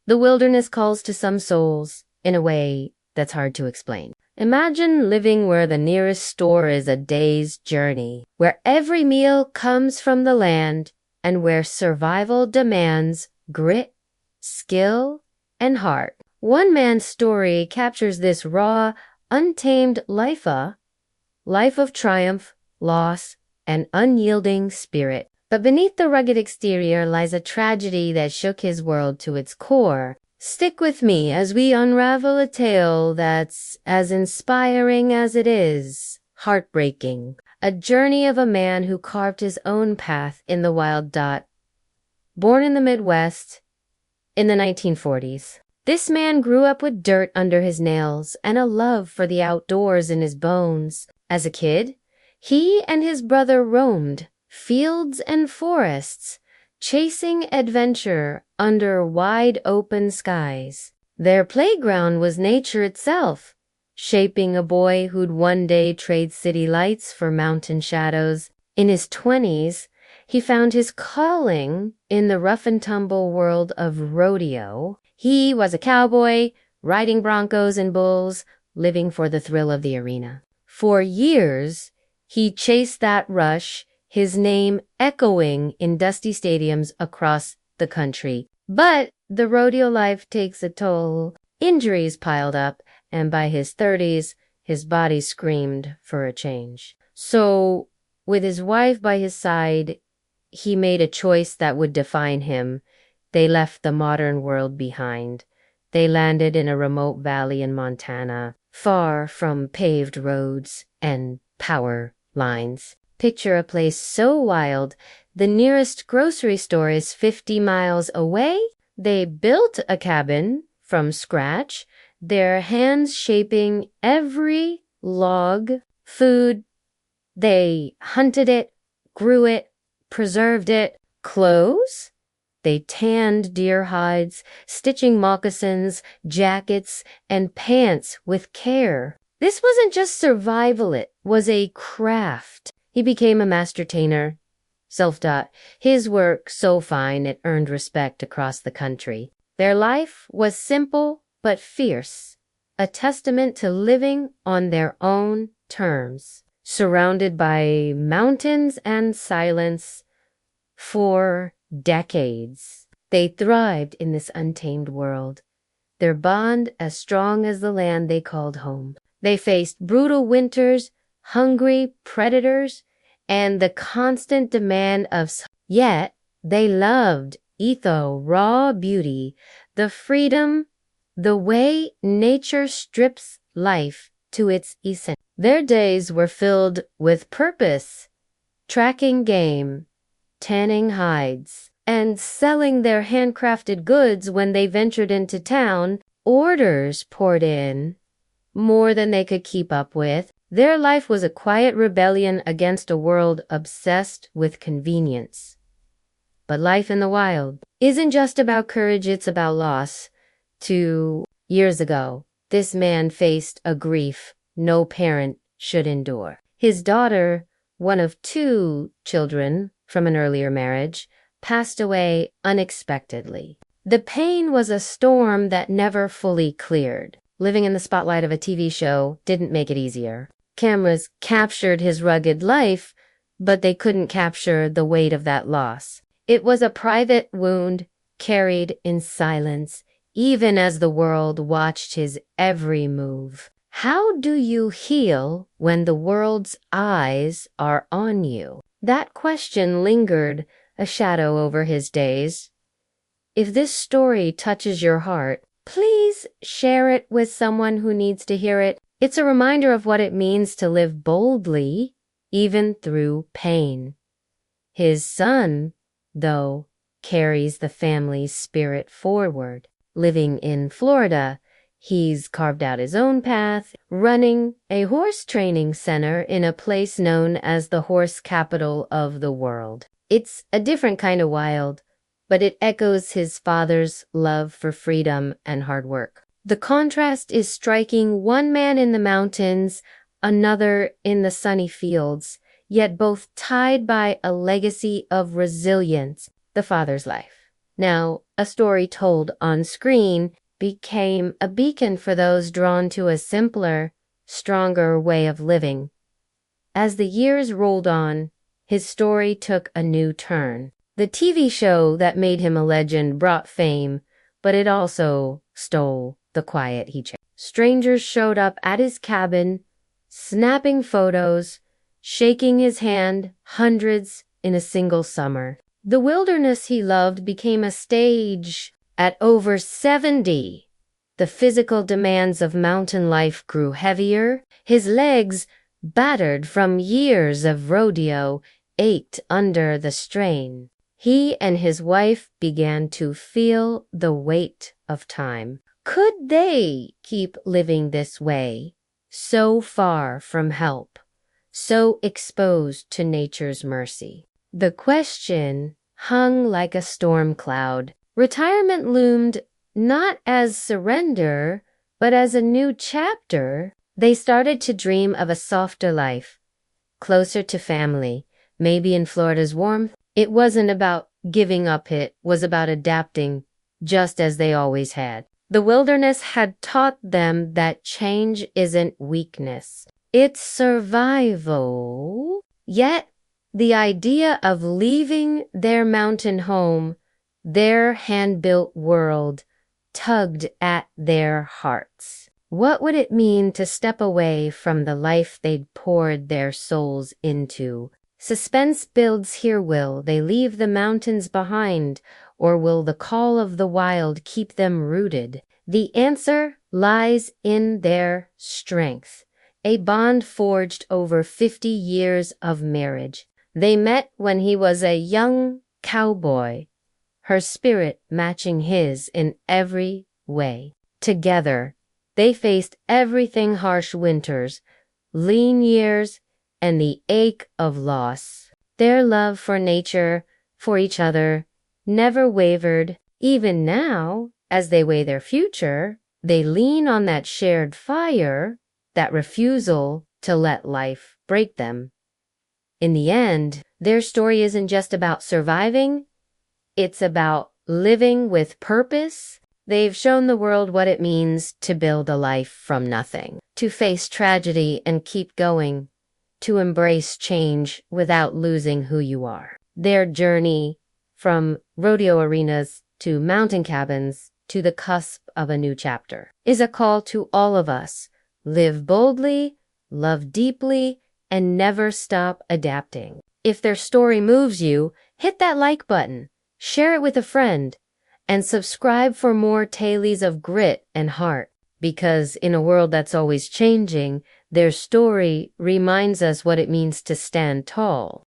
The wilderness calls to some souls in a way that's hard to explain. Imagine living where the nearest store is a day's journey, where every meal comes from the land, and where survival demands grit, skill, and heart. One man's story captures this raw, untamed life of triumph, loss, and unyielding spirit. But beneath the rugged exterior lies a tragedy that shook his world to its core. Stick with me as we unravel a tale that's as inspiring as it is heartbreaking. A journey of a man who carved his own path in the wild. Born in the Midwest in the 1940s. This man grew up with dirt under his nails and a love for the outdoors in his bones. As a kid, he and his brother roamed fields and forests, chasing adventure under wide open skies. Their playground was nature itself, shaping a boy who'd one day trade city lights for mountain shadows. In his 20s, he found his calling in the rough and tumble world of rodeo. He was a cowboy, riding broncos and bulls, living for the thrill of the arena. For years, he chased that rush, his name echoing in dusty stadiums across the country. But the rodeo life takes a toll. Injuries piled up, and by his 30s, his body screamed for a change. So, with his wife by his side, he made a choice that would define him. They left the modern world behind. They landed in a remote valley in Montana, far from paved roads and power lines. Picture a place so wild, the nearest grocery store is 50 miles away. They built a cabin from scratch, their hands shaping every log, food. They hunted it, grew it, preserved it. Clothes? They tanned deer hides, stitching moccasins, jackets, and pants with care. This wasn't just survival, it was a craft. He became a master tainer, self-taught. His work so fine it earned respect across the country. Their life was simple but fierce, a testament to living on their own terms, surrounded by mountains and silence for decades. They thrived in this untamed world, their bond as strong as the land they called home. They faced brutal winters, hungry predators, and the constant demand of yet they loved raw beauty, the freedom, the way nature strips life to its essence. Their days were filled with purpose, tracking game, tanning hides, and selling their handcrafted goods. When they ventured into town, orders poured in, more than they could keep up with. Their life was a quiet rebellion against a world obsessed with convenience. But life in the wild isn't just about courage, it's about loss. 2 years ago, this man faced a grief no parent should endure. His daughter, one of 2 children from an earlier marriage, passed away unexpectedly. The pain was a storm that never fully cleared. Living in the spotlight of a TV show didn't make it easier. Cameras captured his rugged life, but they couldn't capture the weight of that loss. It was a private wound carried in silence, even as the world watched his every move. How do you heal when the world's eyes are on you? That question lingered a shadow over his days. If this story touches your heart, please share it with someone who needs to hear it. It's a reminder of what it means to live boldly, even through pain. His son, though, carries the family's spirit forward. Living in Florida, he's carved out his own path, running a horse training center in a place known as the horse capital of the world. It's a different kind of wild, but it echoes his father's love for freedom and hard work. The contrast is striking. One man in the mountains, another in the sunny fields, yet both tied by a legacy of resilience, the father's life. Now, a story told on screen became a beacon for those drawn to a simpler, stronger way of living. As the years rolled on, his story took a new turn. The TV show that made him a legend brought fame, but it also stole the quiet he chased. Strangers showed up at his cabin, snapping photos, shaking his hand, hundreds in a single summer. The wilderness he loved became a stage. At over 70, the physical demands of mountain life grew heavier. His legs, battered from years of rodeo, ached under the strain. He and his wife began to feel the weight of time. Could they keep living this way, so far from help, so exposed to nature's mercy? The question hung like a storm cloud. Retirement loomed not as surrender, but as a new chapter. They started to dream of a softer life, closer to family, maybe in Florida's warmth. It wasn't about giving up, it was about adapting, just as they always had. The wilderness had taught them that change isn't weakness, it's survival. Yet, the idea of leaving their mountain home, their hand-built world, tugged at their hearts. What would it mean to step away from the life they'd poured their souls into? Suspense builds here. Will they leave the mountains behind, or will the call of the wild keep them rooted? The answer lies in their strength, a bond forged over 50 years of marriage. They met when he was a young cowboy, her spirit matching his in every way. Together, they faced everything: harsh winters, lean years, and the ache of loss. Their love for nature, for each other, never wavered. Even now, as they weigh their future, they lean on that shared fire, that refusal to let life break them. In the end, their story isn't just about surviving, it's about living with purpose. They've shown the world what it means to build a life from nothing, to face tragedy and keep going, to embrace change without losing who you are. Their journey from rodeo arenas to mountain cabins to the cusp of a new chapter is a call to all of us. Live boldly, love deeply, and never stop adapting. If their story moves you, hit that like button, share it with a friend, and subscribe for more tales of grit and heart. Because in a world that's always changing, their story reminds us what it means to stand tall.